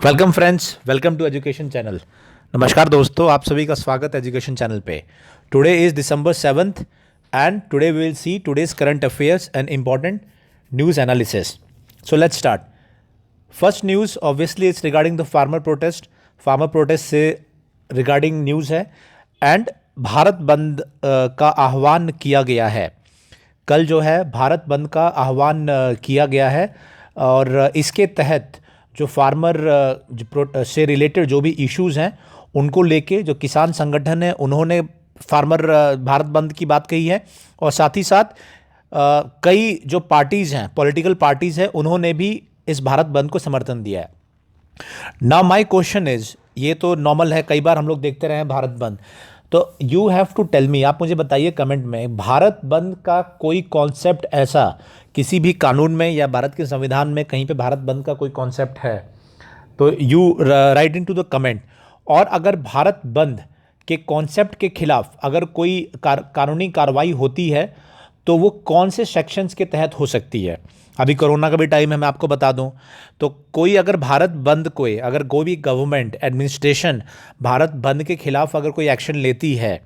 Welcome friends, welcome to education channel. नमस्कार दोस्तों, आप सभी का स्वागत है एजुकेशन चैनल पे। Today is December 7th and today we will see today's current affairs and important news analysis. So let's start. First news obviously it's regarding the farmer protest से regarding news है and Bharat bandh का आह्वान किया गया है। कल जो है भारत बंद का आह्वान किया गया है और इसके तहत जो फार्मर से रिलेटेड जो भी इश्यूज़ हैं उनको लेके जो किसान संगठन है उन्होंने फार्मर भारत बंद की बात कही है और साथ ही साथ कई जो पार्टीज़ हैं, पॉलिटिकल पार्टीज़ हैं, उन्होंने भी इस भारत बंद को समर्थन दिया है। नाउ माय क्वेश्चन इज़, ये तो नॉर्मल है, कई बार हम लोग देखते रहे हैं भारत बंद, तो you have to tell me, आप मुझे बताइए कमेंट में, भारत बंद का कोई कॉन्सेप्ट ऐसा किसी भी कानून में या भारत के संविधान में कहीं पे भारत बंद का कोई कॉन्सेप्ट है? तो you write in to the comment. और अगर भारत बंद के कॉन्सेप्ट के खिलाफ अगर कोई कानूनी कार्रवाई होती है तो वो कौन से सेक्शंस के तहत हो सकती है? अभी कोरोना का भी टाइम है, मैं आपको बता दूं, तो कोई अगर भारत बंद अगर कोई भी गवर्नमेंट एडमिनिस्ट्रेशन भारत बंद के खिलाफ अगर कोई एक्शन लेती है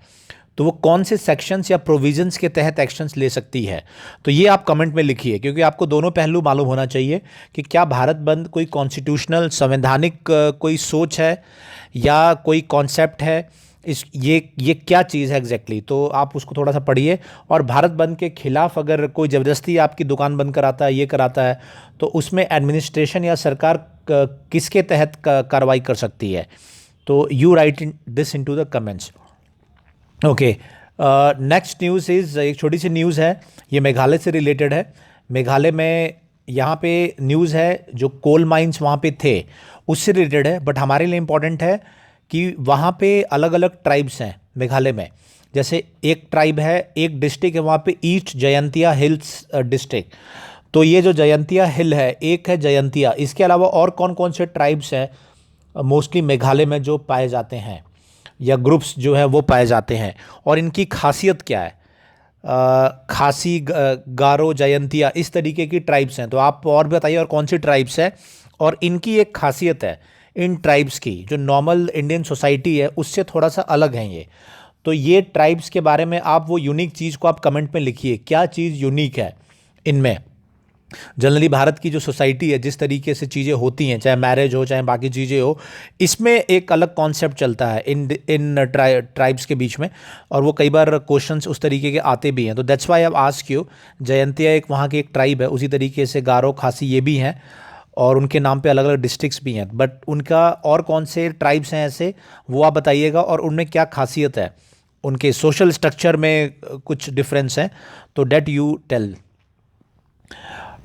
तो वो कौन से सेक्शंस या प्रोविजंस के तहत एक्शंस ले सकती है? तो ये आप कमेंट में लिखिए, क्योंकि आपको दोनों पहलू मालूम होना चाहिए कि क्या भारत बंद कोई कॉन्स्टिट्यूशनल संवैधानिक कोई सोच है या कोई कॉन्सेप्ट है, ये क्या चीज़ है एग्जैक्टली। तो आप उसको थोड़ा सा पढ़िए। और भारत बंद के खिलाफ अगर कोई ज़बरदस्ती आपकी दुकान बंद कराता है, ये कराता है, तो उसमें एडमिनिस्ट्रेशन या सरकार किसके तहत कार्रवाई कर सकती है? तो you right this into the comments. Okay, next news is, एक छोटी सी न्यूज़ है, ये मेघालय से रिलेटेड है। मेघालय में यहाँ पे न्यूज़ है, जो कोल माइंस वहाँ पे थे उससे रिलेटेड है, बट हमारे लिए इम्पॉर्टेंट है कि वहाँ पे अलग अलग ट्राइब्स हैं मेघालय में। जैसे एक ट्राइब है, एक डिस्ट्रिक्ट है वहाँ पे, ईस्ट जयंतिया हिल्स डिस्ट्रिक्ट। तो ये जो जयंतिया हिल है, एक है जयंतिया, इसके अलावा और कौन कौन से ट्राइब्स हैं मोस्टली मेघालय में जो पाए जाते हैं या ग्रुप्स जो है वो पाए जाते हैं, और इनकी खासियत क्या है? खासी, गारो, जयंतिया, इस तरीके की ट्राइब्स हैं। तो आप और भी बताइए और कौन सी ट्राइब्स है, और इनकी एक खासियत है इन ट्राइब्स की, जो नॉर्मल इंडियन सोसाइटी है उससे थोड़ा सा अलग हैं ये। तो ये ट्राइब्स के बारे में आप वो यूनिक चीज़ को आप कमेंट में लिखिए, क्या चीज़ यूनिक है इनमें। जनरली भारत की जो सोसाइटी है, जिस तरीके से चीज़ें होती हैं, चाहे मैरिज हो चाहे बाकी चीज़ें हो, इसमें एक अलग कॉन्सेप्ट चलता है इन ट्राइब्स के बीच में, और वो कई बार क्वेश्चंस उस तरीके के आते भी हैं। तो that's why I ask you, Jaintia एक वहाँ की एक ट्राइब है, उसी तरीके से गारो, खासी ये भी हैं, और उनके नाम पे अलग अलग डिस्ट्रिक्ट्स भी हैं, बट उनका और कौन से ट्राइब्स हैं ऐसे, वो आप बताइएगा, और उनमें क्या खासियत है, उनके सोशल स्ट्रक्चर में कुछ डिफरेंस है, तो डेट यू टेल।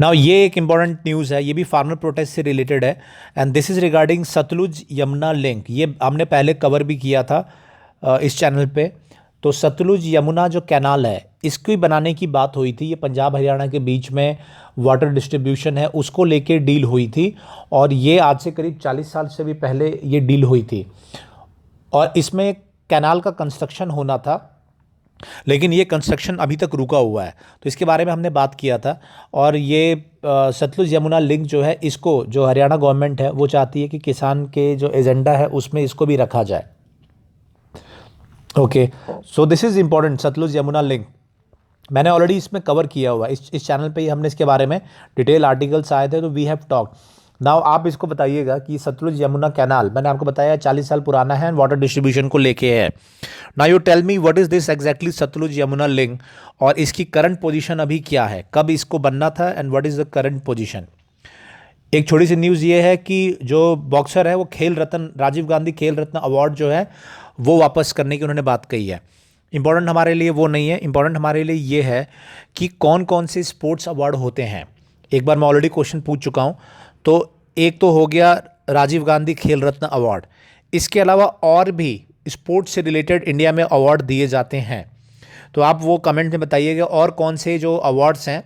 नाउ ये एक इम्पॉर्टेंट न्यूज़ है, ये भी फार्मर प्रोटेस्ट से रिलेटेड है, and this is regarding Sutlej Yamuna link. ये हमने पहले कवर भी किया था इस चैनल पे। तो सतलुज यमुना जो कैनाल है, इसकी बनाने की बात हुई थी, ये पंजाब हरियाणा के बीच में वाटर डिस्ट्रीब्यूशन है उसको लेके डील हुई थी, और ये आज से करीब 40 साल से भी पहले ये डील हुई थी, और इसमें कैनाल का कंस्ट्रक्शन होना था, लेकिन ये कंस्ट्रक्शन अभी तक रुका हुआ है। तो इसके बारे में हमने बात किया था, और ये सतलुज यमुना लिंक जो है, इसको जो हरियाणा गवर्नमेंट है वो चाहती है कि किसान के जो एजेंडा है उसमें इसको भी रखा जाए। Okay, so this is important, Sutlej Yamuna link मैंने ऑलरेडी इसमें कवर किया हुआ है, इस चैनल पे ही हमने इसके बारे में डिटेल आर्टिकल्स आए थे, तो वी हैव टॉक। नाउ आप इसको बताइएगा कि सतलुज यमुना कैनाल, मैंने आपको बताया 40 साल पुराना है, वाटर डिस्ट्रीब्यूशन को लेके है। Now you tell me what is this exactly Sutlej Yamuna link, और इसकी करंट पोजीशन अभी क्या है, कब इसको बनना था, and what is the current position. एक छोटी सी न्यूज़ ये है कि जो बॉक्सर है वो खेल रत्न, राजीव गांधी खेल रत्न अवार्ड जो है वो वापस करने की उन्होंने बात कही है। इंपॉर्टेंट हमारे लिए वो नहीं है, इंपॉर्टेंट हमारे लिए ये है कि कौन कौन से स्पोर्ट्स अवार्ड होते हैं। एक बार मैं ऑलरेडी क्वेश्चन पूछ चुका हूँ, तो एक तो हो गया राजीव गांधी खेल रत्न अवार्ड, इसके अलावा और भी स्पोर्ट्स से रिलेटेड इंडिया में अवार्ड दिए जाते हैं। तो आप वो कमेंट में बताइएगा और कौन से जो अवार्ड्स हैं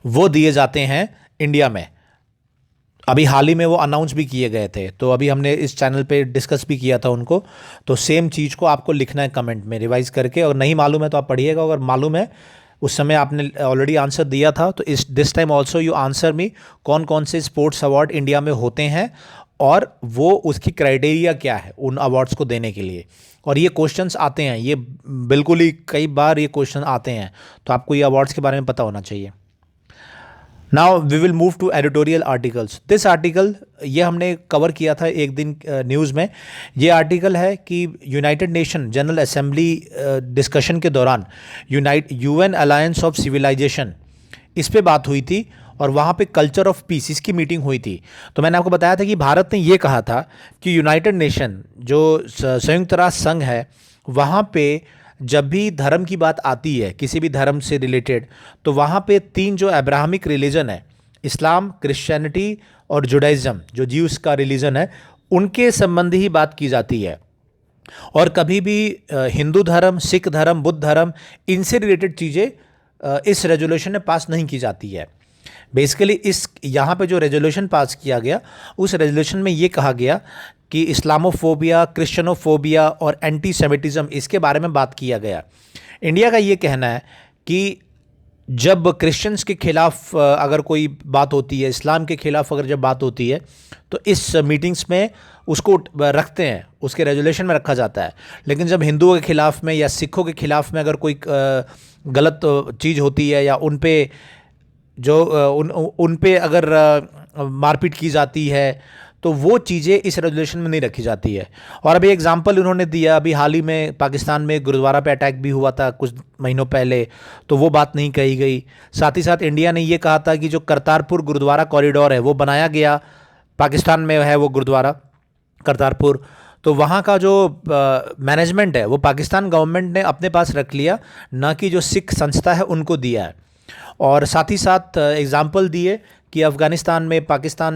वो दिए जाते हैं इंडिया में। अभी हाल ही में वो अनाउंस भी किए गए थे, तो अभी हमने इस चैनल पे डिस्कस भी किया था उनको। तो सेम चीज़ को आपको लिखना है कमेंट में रिवाइज करके, और नहीं मालूम है तो आप पढ़िएगा, अगर मालूम है उस समय आपने ऑलरेडी आंसर दिया था, तो this time also you answer me कौन कौन से स्पोर्ट्स अवार्ड इंडिया में होते हैं और वो उसकी क्राइटेरिया क्या है उन अवार्ड्स को देने के लिए। और ये क्वेश्चंस आते हैं, ये बिल्कुल ही कई बार ये क्वेश्चन आते हैं, तो आपको ये अवार्ड्स के बारे में पता होना चाहिए। Now we will move to editorial articles. This article ये हमने कवर किया था एक दिन न्यूज़ में। ये आर्टिकल है कि United nation general assembly discussion के दौरान यूएन अलायंस ऑफ सिविलाइजेशन, इस पे बात हुई थी और वहाँ पे कल्चर ऑफ पीस इसकी मीटिंग हुई थी। तो मैंने आपको बताया था कि भारत ने ये कहा था कि यूनाइटेड नेशन जो संयुक्त राष्ट्र संघ है, वहाँ पे जब भी धर्म की बात आती है किसी भी धर्म से रिलेटेड, तो वहाँ पे 3 जो अब्राहमिक रिलीजन है, इस्लाम, क्रिश्चियनिटी और जुडाइज़म, जो ज्यूस का रिलीजन है, उनके संबंधी ही बात की जाती है। और कभी भी हिंदू धर्म, सिख धर्म, बुद्ध धर्म, इनसे रिलेटेड चीज़ें इस रेजोल्यूशन में पास नहीं की जाती है। बेसिकली इस यहाँ पे जो रेजोल्यूशन पास किया गया, उस रेजोल्यूशन में ये कहा गया कि इस्लामोफोबिया, क्रिश्चियनोफोबिया और एंटी सेमिटिज़म, इसके बारे में बात किया गया। इंडिया का ये कहना है कि जब क्रिश्चियंस के खिलाफ अगर कोई बात होती है, इस्लाम के खिलाफ अगर जब बात होती है, तो इस मीटिंग्स में उसको रखते हैं, उसके रेजोल्यूशन में रखा जाता है। लेकिन जब हिंदुओं के खिलाफ में या सिखों के खिलाफ में अगर कोई गलत चीज़ होती है या उन पे जो उन पे अगर मारपीट की जाती है, तो वो चीज़ें इस रेजोल्यूशन में नहीं रखी जाती है। और अभी एग्जांपल उन्होंने दिया, अभी हाल ही में पाकिस्तान में गुरुद्वारा पे अटैक भी हुआ था कुछ महीनों पहले, तो वो बात नहीं कही गई। साथ ही साथ इंडिया ने ये कहा था कि जो करतारपुर गुरुद्वारा कॉरिडोर है वो बनाया गया, पाकिस्तान में है वो गुरुद्वारा करतारपुर, तो वहाँ का जो मैनेजमेंट है वो पाकिस्तान गवर्नमेंट ने अपने पास रख लिया, ना कि जो सिख संस्था है उनको दिया है। और साथ ही साथ एग्ज़ाम्पल दिए कि अफ़गानिस्तान में, पाकिस्तान,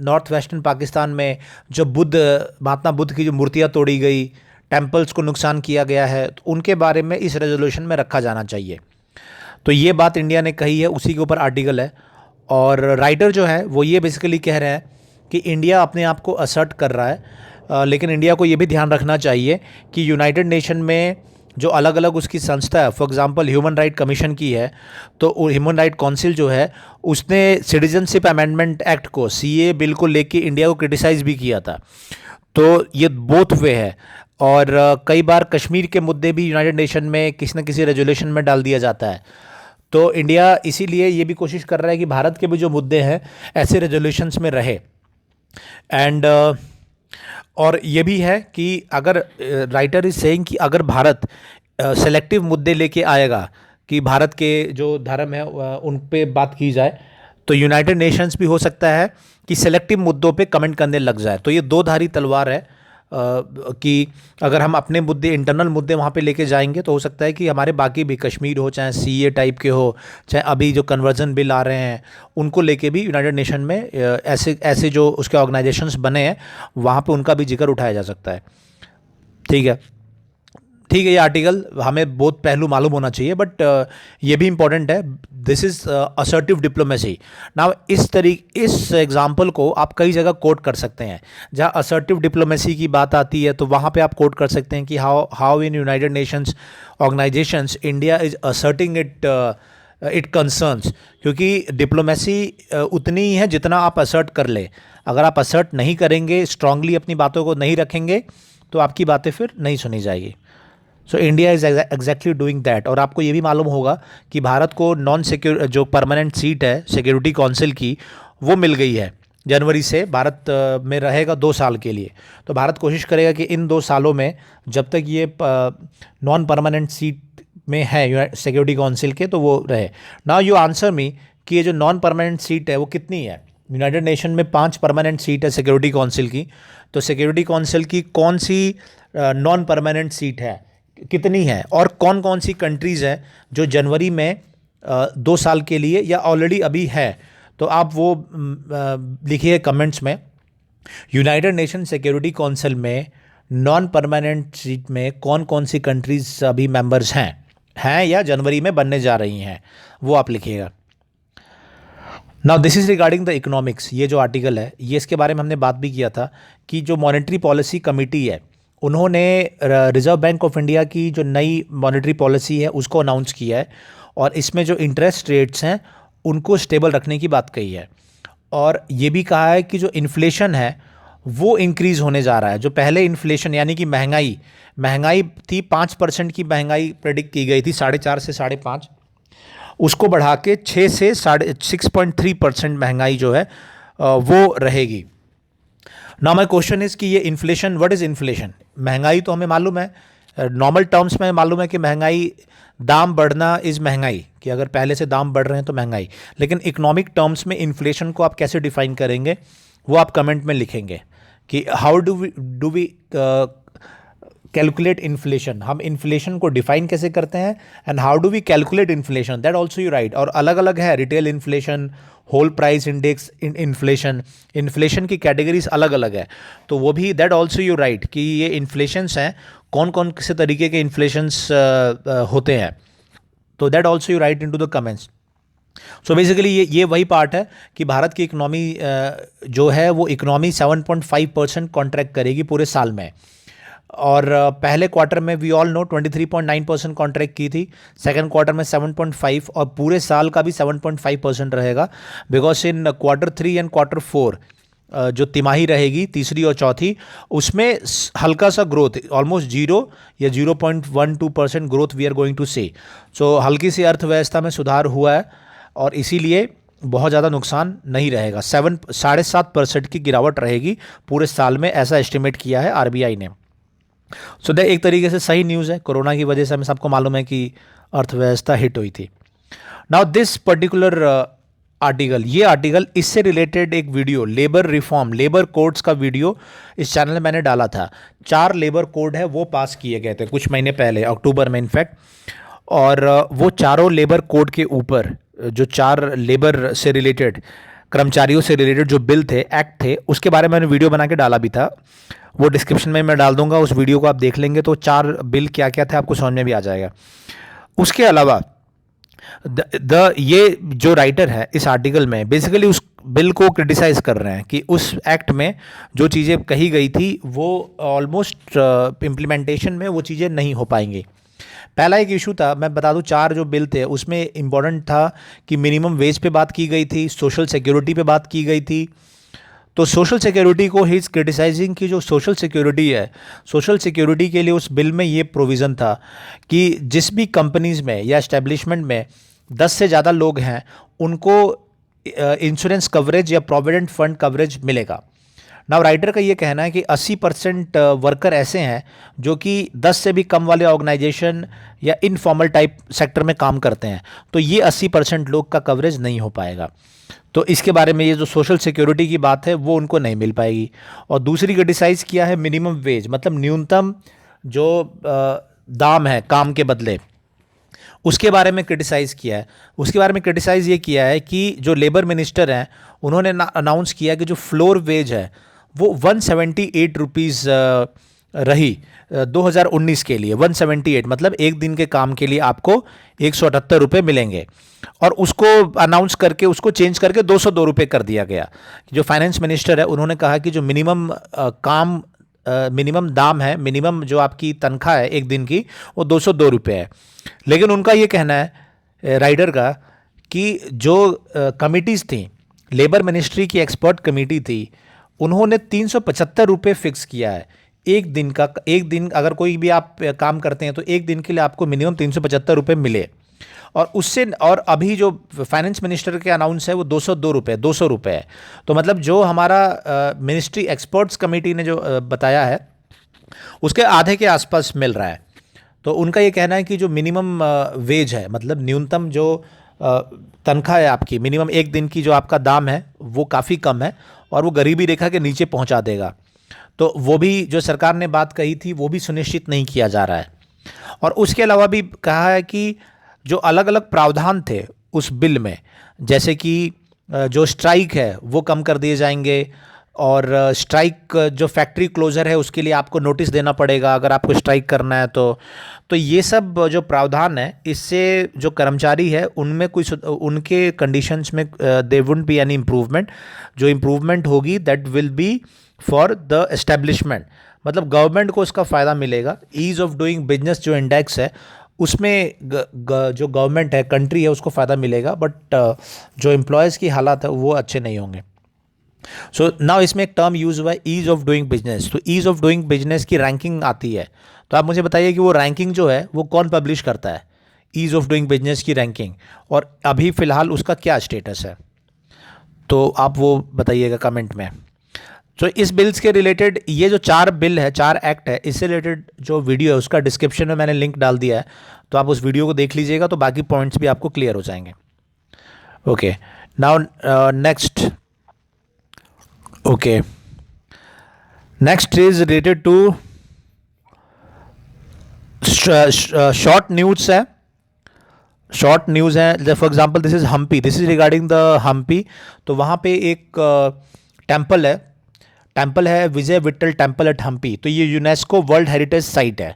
नॉर्थ वेस्टर्न पाकिस्तान में जो महात्मा बुद्ध की जो मूर्तियाँ तोड़ी गई, टेम्पल्स को नुकसान किया गया है, तो उनके बारे में इस रेजोल्यूशन में रखा जाना चाहिए। तो ये बात इंडिया ने कही है, उसी के ऊपर आर्टिकल है। और राइटर जो है वो ये बेसिकली कह रहे हैं कि इंडिया अपने आप को असर्ट कर रहा है, लेकिन इंडिया को ये भी ध्यान रखना चाहिए कि यूनाइटेड नेशन में जो अलग अलग उसकी संस्था है, for example human right commission की है, तो ह्यूमन राइट काउंसिल जो है उसने सिटीजनशिप अमेंडमेंट एक्ट को, सीए बिल को लेके इंडिया को क्रिटिसाइज़ भी किया था। तो ये बोथ वे है। और कई बार कश्मीर के मुद्दे भी यूनाइटेड नेशन में किसी न किसी रेजोल्यूशन में डाल दिया जाता है। तो इंडिया इसीलिए ये भी कोशिश कर रहा है कि भारत के भी जो मुद्दे हैं ऐसे रेजोल्यूशंस में रहे। एंड और ये भी है कि अगर राइटर इज सेइंग कि अगर भारत सेलेक्टिव मुद्दे लेके आएगा कि भारत के जो धर्म है उन पे बात की जाए, तो यूनाइटेड नेशंस भी हो सकता है कि सेलेक्टिव मुद्दों पे कमेंट करने लग जाए। तो ये दो धारी तलवार है कि अगर हम अपने मुद्दे, इंटरनल मुद्दे वहाँ पे लेके जाएंगे, तो हो सकता है कि हमारे बाकी भी, कश्मीर हो, चाहे सीए टाइप के हो, चाहे अभी जो कन्वर्जन बिल आ रहे हैं, उनको लेके भी यूनाइटेड नेशन में ऐसे ऐसे जो उसके ऑर्गेनाइजेशंस बने हैं वहाँ पे उनका भी जिक्र उठाया जा सकता है। ठीक है, ठीक है, ये आर्टिकल हमें बहुत पहलू मालूम होना चाहिए, बट ये भी इंपॉर्टेंट है। This is assertive diplomacy. Now इस एग्जांपल को आप कई जगह कोट कर सकते हैं। जहाँ असर्टिव डिप्लोमेसी की बात आती है तो वहाँ पे आप कोट कर सकते हैं कि how in United Nations organisations India is asserting it concerns. क्योंकि डिप्लोमेसी उतनी ही है जितना आप असर्ट कर ले। अगर आप असर्ट नहीं करेंगे, स्ट्रांगली अपनी बातों को नहीं रखेंगे, तो आपकी बातें फिर नहीं सुनी जाएगी। So India is exactly doing that. और आपको ये भी मालूम होगा कि भारत को नॉन सिक्योर जो परमानेंट सीट है सिक्योरिटी काउंसिल की, वो मिल गई है। जनवरी से भारत में रहेगा 2 साल के लिए। तो भारत कोशिश करेगा कि इन 2 सालों में, जब तक ये नॉन परमानेंट सीट में है सिक्योरिटी काउंसिल के, तो वो रहे। नाउ यू आंसर मी कि ये जो नॉन परमानेंट सीट है वो कितनी है। यूनाइटेड नेशन में 5 परमानेंट सीट है सिक्योरिटी काउंसिल की। तो सिक्योरिटी काउंसिल की कौन सी नॉन परमानेंट सीट है, कितनी है, और कौन कौन सी कंट्रीज़ हैं जो जनवरी में 2 साल के लिए या ऑलरेडी अभी है। तो आप वो लिखिए कमेंट्स में, यूनाइटेड नेशन सिक्योरिटी काउंसिल में नॉन परमानेंट सीट में कौन कौन सी कंट्रीज़ अभी मेंबर्स हैं या जनवरी में बनने जा रही हैं, वो आप लिखिएगा। Now this is regarding the economics. ये जो आर्टिकल है ये इसके बारे में हमने बात भी किया था कि जो मॉनेटरी पॉलिसी कमेटी है, उन्होंने रिज़र्व बैंक ऑफ इंडिया की जो नई मॉनेटरी पॉलिसी है उसको अनाउंस किया है, और इसमें जो इंटरेस्ट रेट्स हैं उनको स्टेबल रखने की बात कही है। और ये भी कहा है कि जो इन्फ्लेशन है वो इंक्रीज़ होने जा रहा है। जो पहले इन्फ्लेशन यानी कि महंगाई महंगाई थी 5% की महंगाई प्रेडिक्ट की गई थी, 4.5 से 5.5, उसको बढ़ा के 6 से 6.3% महंगाई जो है वो रहेगी। नाउ माय क्वेश्चन इज कि ये इन्फ्लेशन, व्हाट इज इन्फ्लेशन? महंगाई तो हमें मालूम है, नॉर्मल टर्म्स में मालूम है कि महंगाई, दाम बढ़ना इज महंगाई, कि अगर पहले से दाम बढ़ रहे हैं तो महंगाई। लेकिन इकोनॉमिक टर्म्स में इन्फ्लेशन को आप कैसे डिफाइन करेंगे, वो आप कमेंट में लिखेंगे कि how do we calculate inflation, हम इन्फ्लेशन को डिफाइन कैसे करते हैं, and how do we calculate inflation, that also you write. और अलग अलग है, retail inflation, whole price index inflation, inflation की कैटेगरीज अलग अलग है, तो वो भी दैट ऑल्सो यू राइट कि ये इन्फ्लेशंस हैं, कौन कौन से तरीके के इन्फ्लेशंस होते हैं, तो that also you write in to the comments. So basically ये वही पार्ट है कि भारत की इकोनॉमी जो है वो इकोनॉमी 7.5% कॉन्ट्रैक्ट करेगी पूरे साल में। और पहले क्वार्टर में वी ऑल नो 23.9% कॉन्ट्रैक्ट की थी, सेकंड क्वार्टर में 7.5, और पूरे साल का भी 7.5% रहेगा, because in quarter 3 and quarter 4 जो तिमाही रहेगी, तीसरी और चौथी, उसमें हल्का सा ग्रोथ, ऑलमोस्ट 0 या 0.12% growth we are going to see. So हल्की सी अर्थव्यवस्था में सुधार हुआ है और इसीलिए बहुत ज़्यादा नुकसान नहीं रहेगा। 7.5% की गिरावट रहेगी पूरे साल में, ऐसा एस्टिमेट किया है आरबीआई ने। सो दैट एक तरीके से सही न्यूज़ है। कोरोना की वजह से हमें सबको मालूम है कि अर्थव्यवस्था हिट हुई थी। नाउ दिस पर्टिकुलर आर्टिकल, ये आर्टिकल, इससे रिलेटेड एक video, labour reform, labour codes का वीडियो इस चैनल में मैंने डाला था। 4 लेबर कोड है वो पास किए गए थे कुछ महीने पहले, अक्टूबर में इनफैक्ट। और वो चारों लेबर कोड के ऊपर जो 4 लेबर से रिलेटेड, कर्मचारियों से रिलेटेड जो बिल थे, एक्ट थे, उसके बारे में मैंने वीडियो बना के डाला भी था। वो डिस्क्रिप्शन में मैं डाल दूंगा, उस वीडियो को आप देख लेंगे तो 4 बिल क्या क्या थे आपको समझ में भी आ जाएगा। उसके अलावा ये जो राइटर है इस आर्टिकल में बेसिकली उस बिल को क्रिटिसाइज कर रहे हैं कि उस एक्ट में जो चीज़ें कही गई थी वो ऑलमोस्ट इम्प्लीमेंटेशन में वो चीज़ें नहीं हो पाएंगी। पहला एक इशू था, मैं बता दूं, 4 जो बिल थे उसमें इम्पॉर्टेंट था कि मिनिमम वेज पे बात की गई थी, सोशल सिक्योरिटी पे बात की गई थी। तो सोशल सिक्योरिटी को ही इज़ क्रिटिसाइजिंग कि जो सोशल सिक्योरिटी है, सोशल सिक्योरिटी के लिए उस बिल में ये प्रोविज़न था कि जिस भी कंपनीज़ में या एस्टेब्लिशमेंट में 10 से ज़्यादा लोग हैं उनको इंश्योरेंस कवरेज या प्रोविडेंट फंड कवरेज मिलेगा। नाउ राइटर का ये कहना है कि 80% वर्कर ऐसे हैं जो कि 10 से भी कम वाले ऑर्गेनाइजेशन या इनफॉर्मल टाइप सेक्टर में काम करते हैं, तो ये 80% लोग का कवरेज नहीं हो पाएगा। तो इसके बारे में ये जो सोशल सिक्योरिटी की बात है वो उनको नहीं मिल पाएगी। और दूसरी क्रिटिसाइज़ किया है मिनिमम वेज, मतलब न्यूनतम जो दाम है काम के बदले, उसके बारे में क्रिटिसाइज़ किया है। उसके बारे में क्रिटिसाइज़ ये किया है कि जो लेबर मिनिस्टर हैं उन्होंने अनाउंस किया कि जो फ्लोर वेज है वो 178 रुपीज़ रही 2019 के लिए। 178 मतलब एक दिन के काम के लिए आपको 178 रुपये मिलेंगे, और उसको अनाउंस करके उसको चेंज करके 202 रुपये कर दिया गया। जो फाइनेंस मिनिस्टर है उन्होंने कहा कि जो मिनिमम मिनिमम दाम है, मिनिमम जो आपकी तनख्वाह है एक दिन की, वो 202 रुपये है। लेकिन उनका ये कहना है राइडर का कि जो कमिटीज़ थी, लेबर मिनिस्ट्री की एक्सपर्ट कमेटी थी, उन्होंने 375 रुपये फिक्स किया है एक दिन का। एक दिन अगर कोई भी आप काम करते हैं तो एक दिन के लिए आपको मिनिमम 375 रुपये मिले। और उससे, और अभी जो फाइनेंस मिनिस्टर के अनाउंस है वो 202 रुपये, 200 रुपये है। तो मतलब जो हमारा मिनिस्ट्री एक्सपर्ट्स कमेटी ने जो बताया है उसके आधे के आसपास मिल रहा है। तो उनका ये कहना है कि जो मिनिमम वेज है, मतलब न्यूनतम जो तनख्वाह है आपकी, मिनिमम एक दिन की जो आपका दाम है वो काफ़ी कम है और वो गरीबी रेखा के नीचे पहुंचा देगा। तो वो भी जो सरकार ने बात कही थी वो भी सुनिश्चित नहीं किया जा रहा है। और उसके अलावा भी कहा है कि जो अलग अलग प्रावधान थे उस बिल में, जैसे कि जो स्ट्राइक है वो कम कर दिए जाएंगे, और स्ट्राइक जो फैक्ट्री क्लोज़र है उसके लिए आपको नोटिस देना पड़ेगा अगर आपको स्ट्राइक करना है तो ये सब जो प्रावधान है, इससे जो कर्मचारी है उनमें कुछ उनके कंडीशंस में they wouldn't be any improvement. जो इम्प्रूवमेंट होगी that will be for the establishment, मतलब गवर्नमेंट को उसका फ़ायदा मिलेगा। ईज़ ऑफ डूइंग बिजनेस जो इंडेक्स है उसमें जो गवर्नमेंट है, कंट्री है, उसको फ़ायदा मिलेगा, बट जो एम्प्लॉयज़ की हालात है वो अच्छे नहीं होंगे। सो नाउ इसमें एक टर्म यूज हुआ है ईज ऑफ डूइंग बिजनेस। तो ईज ऑफ डूइंग बिजनेस की रैंकिंग आती है, तो आप मुझे बताइए कि वो रैंकिंग जो है वो कौन पब्लिश करता है, ईज ऑफ डूइंग बिजनेस की रैंकिंग, और अभी फ़िलहाल उसका क्या स्टेटस है, तो आप वो बताइएगा कमेंट में। तो इस बिल्स के रिलेटेड ये जो 4 बिल है, 4 एक्ट है, इससे रिलेटेड जो वीडियो है उसका डिस्क्रिप्शन में मैंने लिंक डाल दिया है, तो आप उस वीडियो को देख लीजिएगा, तो बाकी पॉइंट्स भी आपको क्लियर हो जाएंगे। Okay, now next, okay, next is related to short news है, शॉर्ट न्यूज़ है। For example this is Hampi, this is regarding the Hampi. तो वहाँ पे एक टेम्पल है, टेम्पल है विजय विट्ठल टेम्पल एट हम्पी। तो ये यूनेस्को वर्ल्ड हेरिटेज साइट है।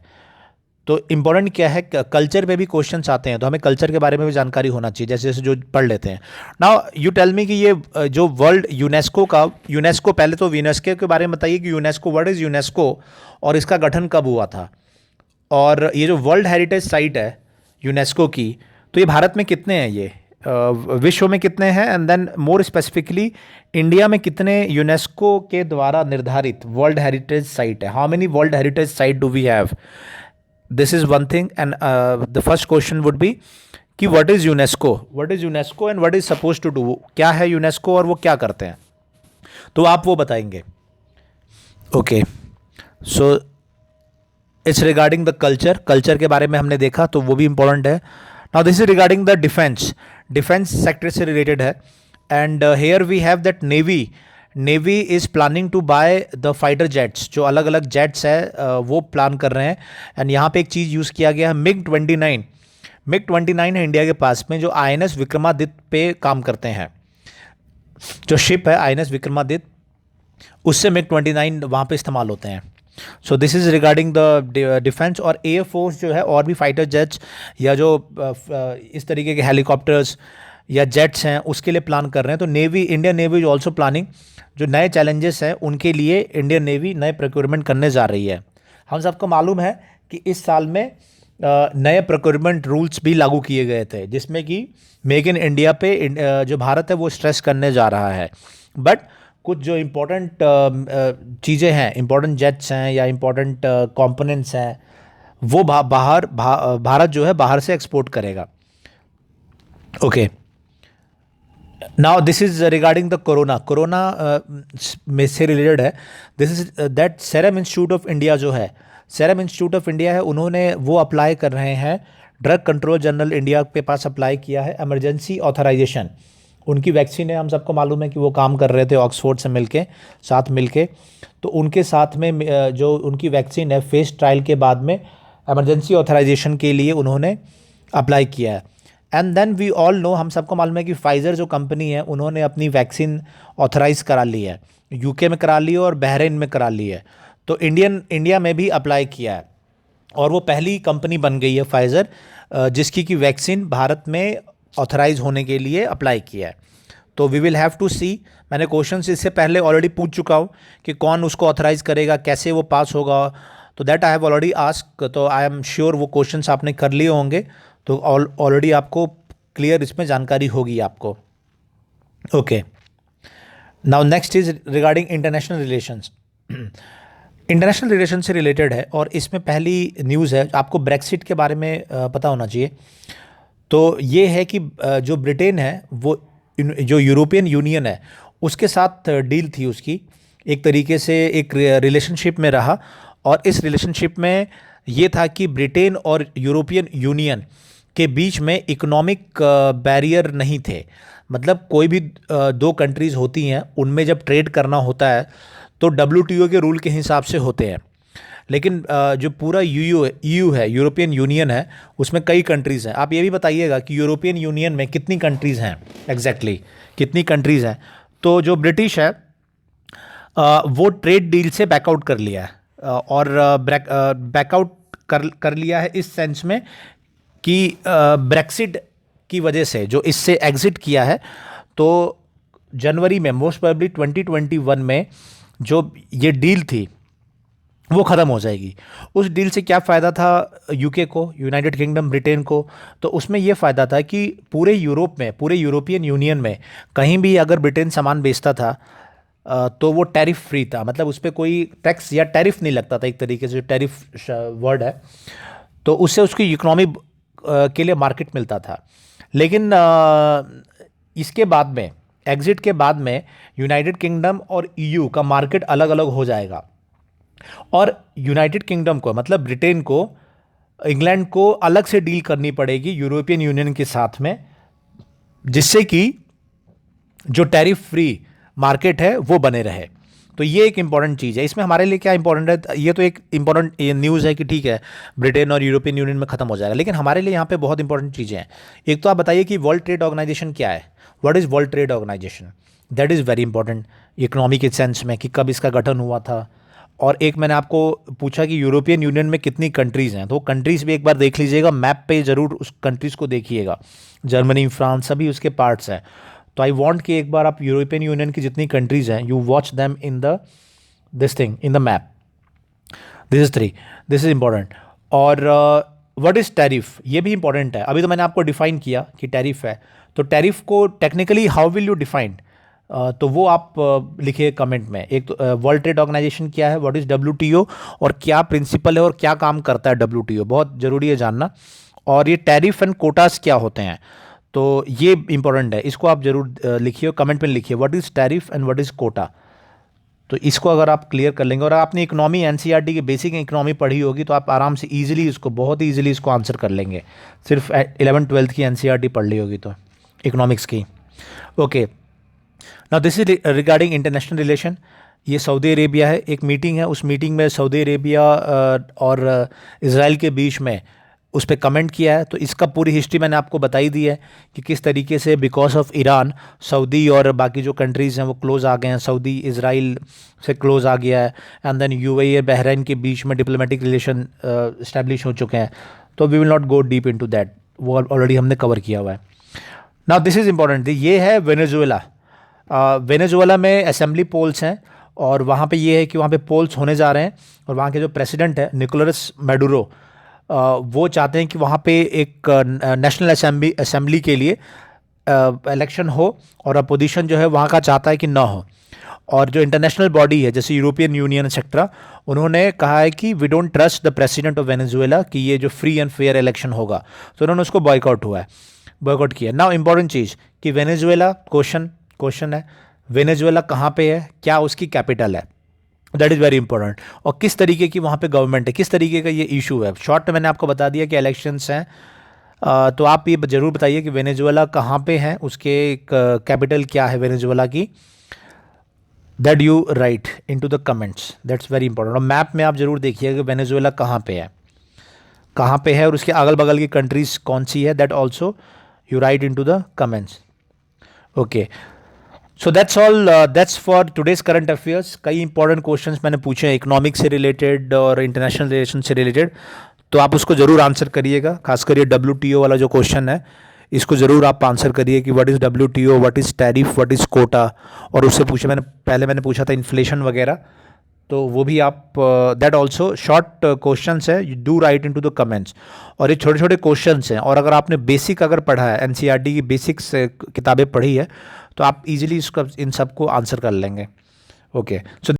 तो इंपॉर्टेंट क्या है, कल्चर पे भी क्वेश्चंस आते हैं, तो हमें कल्चर के बारे में भी जानकारी होना चाहिए, जैसे जैसे जो पढ़ लेते हैं। नाउ यू टेल मी कि ये जो वर्ल्ड यूनेस्को का, यूनेस्को, पहले तो यूनेस्को के बारे में बताइए कि यूनेस्को, व्हाट इज़ यूनेस्को और इसका गठन कब हुआ था, और ये जो वर्ल्ड हेरिटेज साइट है यूनेस्को की, तो ये भारत में कितने हैं, ये विश्व में कितने हैं, and then more specifically India में कितने यूनेस्को के द्वारा निर्धारित वर्ल्ड हेरिटेज साइट है, how many world heritage site do we have, this is one thing. And the first question would be कि what is UNESCO, what is UNESCO and what is suppose to do, क्या है UNESCO और वो क्या करते हैं, तो आप वो बताएंगे। Okay, so it's regarding the culture, culture के बारे में हमने देखा, तो वो भी इंपॉर्टेंट है। Now this is regarding the defence, defence sector से रिलेटेड है। And here we have that navy, navy is planning to buy the fighter jets, जो अलग अलग जेट्स है वो प्लान कर रहे हैं। एंड यहाँ पे एक चीज़ यूज़ किया गया है मिग 29, मिग 29 है इंडिया के पास में, जो INS विक्रमादित्य पे काम करते हैं, जो शिप है INS विक्रमादित्य, उससे मिग 29 वहाँ पे इस्तेमाल होते हैं। सो this is regarding the defence. और एयर फोर्स जो है और भी फाइटर जेट्स या जो इस तरीके के हेलीकॉप्टर्स या जेट्स हैं उसके लिए प्लान कर रहे हैं। तो navy, Indian navy is also planning, जो नए चैलेंजेस हैं उनके लिए इंडियन नेवी नए प्रोक्योरमेंट करने जा रही है। हम सबको मालूम है कि इस साल में नए प्रोक्योरमेंट रूल्स भी लागू किए गए थे, जिसमें कि मेक इन इंडिया पे जो भारत है वो स्ट्रेस करने जा रहा है। बट कुछ जो इम्पोर्टेंट चीज़ें हैं, इम्पोर्टेंट जेट्स हैं या इम्पोर्टेंट कंपोनेंट्स हैं, वो भारत जो है बाहर से एक्सपोर्ट करेगा। Okay, now this is regarding the corona, corona में से रिलेटेड है। This is that serum institute of India जो है, सेरम इंस्टीट्यूट ऑफ इंडिया है, उन्होंने वो अप्लाई कर रहे हैं, ड्रग कंट्रोल जनरल इंडिया के पास अप्लाई किया है इमरजेंसी ऑथराइजेशन। उनकी वैक्सीन है, हम सबको मालूम है कि वो काम कर रहे थे ऑक्सफोर्ड से साथ मिलके। तो उनके साथ में जो उनकी वैक्सीन है, फेस ट्रायल के बाद में इमरजेंसी ऑथराइजेशन के लिए उन्होंने अप्लाई किया है। And then we all know, हम सबको मालूम है कि फाइज़र जो कंपनी है उन्होंने अपनी वैक्सीन ऑथराइज़ करा ली है, यूके में करा ली है और बहरीन में करा ली है। तो इंडिया में भी अप्लाई किया है, और वो पहली कंपनी बन गई है फाइज़र जिसकी की वैक्सीन भारत में ऑथराइज होने के लिए अप्लाई किया है। तो वी विल हैव टू सी, मैंने क्वेश्चन इससे पहले ऑलरेडी पूछ चुका हूँ कि कौन उसको ऑथराइज करेगा, कैसे वो पास होगा, तो that I have already ask. तो आई एम श्योर वो क्वेश्चंस आपने कर लिए होंगे, तो ऑलरेडी आपको क्लियर इसमें जानकारी होगी आपको। Okay, now next is regarding international relations. International relation से रिलेटेड है, और इसमें पहली न्यूज़ है, आपको ब्रेक्सिट के बारे में पता होना चाहिए। तो ये है कि जो ब्रिटेन है वो जो यूरोपियन यूनियन है उसके साथ डील थी उसकी, एक तरीके से एक रिलेशनशिप में रहा, और इस रिलेशनशिप में ये था कि ब्रिटेन और यूरोपियन यूनियन के बीच में इकोनॉमिक बैरियर नहीं थे। मतलब कोई भी दो कंट्रीज़ होती हैं, उनमें जब ट्रेड करना होता है तो WTO के रूल के हिसाब से होते हैं। लेकिन जो पूरा EU है, यूरोपियन यूनियन है, उसमें कई कंट्रीज़ हैं। आप ये भी बताइएगा कि यूरोपियन यूनियन में कितनी कंट्रीज़ हैं, एग्जैक्टली कितनी कंट्रीज़ हैं। तो जो ब्रिटिश है वो ट्रेड डील से बैकआउट कर लिया है, और बैकआउट कर लिया है इस सेंस में कि ब्रेक्सिट की वजह से जो इससे एग्ज़िट किया है, तो जनवरी में मोस्ट प्रोबेबली 2021 में जो ये डील थी वो ख़त्म हो जाएगी। उस डील से क्या फ़ायदा था यूके को, यूनाइटेड किंगडम, ब्रिटेन को? तो उसमें ये फ़ायदा था कि पूरे यूरोप में, पूरे यूरोपियन यूनियन में कहीं भी अगर ब्रिटेन सामान बेचता था तो वो टैरिफ फ्री था, मतलब उस पर कोई टैक्स या टैरिफ नहीं लगता था, एक तरीके से टैरिफ वर्ड है, तो उससे उसकी इकोनॉमी के लिए मार्केट मिलता था। लेकिन इसके बाद में, एग्जिट के बाद में, यूनाइटेड किंगडम और ईयू का मार्केट अलग अलग हो जाएगा, और यूनाइटेड किंगडम को, मतलब ब्रिटेन को, इंग्लैंड को अलग से डील करनी पड़ेगी यूरोपियन यूनियन के साथ में, जिससे कि जो टैरिफ फ्री मार्केट है वो बने रहे। तो ये एक इंपॉर्टेंट चीज़ है। इसमें हमारे लिए क्या इंपॉर्टेंट है, ये तो एक इंपॉर्टेंट न्यूज़ है कि ठीक है ब्रिटेन और यूरोपियन यूनियन में खत्म हो जाएगा, लेकिन हमारे लिए यहाँ पे बहुत इंपॉर्टेंट चीज़ें हैं। एक तो आप बताइए कि वर्ल्ड ट्रेड ऑर्गेनाइजेशन क्या है, what is world trade organisation, that is very important economy के सेंस में, कि कब इसका गठन हुआ था। और एक मैंने आपको पूछा कि यूरोपियन यूनियन में कितनी कंट्रीज़ हैं, तो वो कंट्रीज़ भी एक बार देख लीजिएगा, मैप पे ज़रूर उस कंट्रीज़ को देखिएगा, जर्मनी, फ्रांस, सभी उसके पार्ट्स हैं। तो आई वांट कि एक बार आप यूरोपियन यूनियन की जितनी कंट्रीज़ हैं, you watch them in the this thing in the map. This is 3, this is important. और व्हाट इज़ टैरिफ, ये भी इंपॉर्टेंट है। अभी तो मैंने आपको डिफाइन किया कि टैरिफ है, तो टैरिफ को technically how will you define, तो वो आप लिखिए कमेंट में। एक तो वर्ल्ड ट्रेड ऑर्गेनाइजेशन क्या है, व्हाट इज़ डब्ल्यूटीओ, और क्या प्रिंसिपल है और क्या काम करता है डब्ल्यूटीओ, बहुत ज़रूरी है जानना। और ये टैरिफ एंड कोटास क्या होते हैं, तो ये इंपॉर्टेंट है, इसको आप जरूर लिखिए, कमेंट में लिखिए what is tariff and what is quota. तो इसको अगर आप क्लियर कर लेंगे, और आपने इकोनॉमी एनसीईआरटी की बेसिक इकोनॉमी पढ़ी होगी, तो आप आराम से ईजिली इसको, बहुत ही ईजिली इसको आंसर कर लेंगे, सिर्फ 11th-12th की एनसीईआरटी पढ़ ली होगी तो, इकोनॉमिक्स की। Okay, now this is regarding international relation. ये सऊदी अरेबिया है, एक मीटिंग है, उस मीटिंग में सऊदी अरेबिया और इज़राइल के बीच में उस पर कमेंट किया है। तो इसका पूरी हिस्ट्री मैंने आपको बताई दी है कि किस तरीके से बिकॉज ऑफ ईरान सऊदी और बाकी जो कंट्रीज़ हैं वो क्लोज़ आ गए हैं, सऊदी इज़राइल से क्लोज़ आ गया है, एंड देन यूएई और बहरीन के बीच में डिप्लोमेटिक रिलेशन इस्टेब्लिश हो चुके हैं। तो we will not go deep into that, वो ऑलरेडी हमने कवर किया हुआ है। नाउ दिस इज़ इंपॉर्टेंट, ये है वेनेजुएला। वेनेजुएला में असेंबली पोल्स हैं, और वहाँ पे ये है कि वहाँ पे पोल्स होने जा रहे हैं, और वहाँ के जो प्रेसिडेंट है निकोलस मैडुरो, वो चाहते हैं कि वहाँ पे एक नेशनल असेंबली के लिए इलेक्शन हो, और अपोजिशन जो है वहाँ का चाहता है कि ना हो। और जो इंटरनेशनल बॉडी है जैसे यूरोपियन यूनियन एक्सेट्रा, उन्होंने कहा है कि we don't trust the president of Venezuela कि ये जो फ्री एंड फेयर इलेक्शन होगा, तो उन्होंने उसको बॉयकॉट किया। नाउ इंपॉर्टेंट चीज़ कि वेनेजुएला, क्वेश्चन है वेनेजुएला कहाँ पे है, क्या उसकी कैपिटल है, दैट इज़ वेरी इंपॉर्टेंट, और किस तरीके की वहाँ पे गवर्नमेंट है, किस तरीके का ये इशू है। शॉर्ट में मैंने आपको बता दिया कि इलेक्शंस हैं, तो आप ये ज़रूर बताइए कि वेनेजुएला कहाँ पे है, उसके कैपिटल क्या है वेनेजुएला की, that you right into the comments, that's very important. और मैप में आप ज़रूर देखिए कि वेनेजुएला कहाँ पे है, और उसके अगल बगल की कंट्रीज़ कौन सी है, that also you right into the comments. Okay, so that's all, that's for today's current affairs. कई इंपॉर्टेंट क्वेश्चंस मैंने पूछे हैं इकोनॉमिक्स से रिलेटेड और इंटरनेशनल रिलेशन से रिलेटेड, तो आप उसको ज़रूर आंसर करिएगा। खासकर ये WTO वाला जो क्वेश्चन है, इसको ज़रूर आप आंसर करिए कि what is WTO, what is tariff, what is quota. और उससे पूछे मैंने पूछा था इन्फ्लेशन वगैरह, तो वो भी आप, दैट ऑल्सो शॉर्ट क्वेश्चंस है, you do right into the comments. और ये छोटे छोटे क्वेश्चंस हैं, और अगर आपने बेसिक अगर पढ़ा है, एनसीईआरटी की बेसिक्स किताबें पढ़ी है, तो आप इजीली इसका इन सबको आंसर कर लेंगे। ओके, सो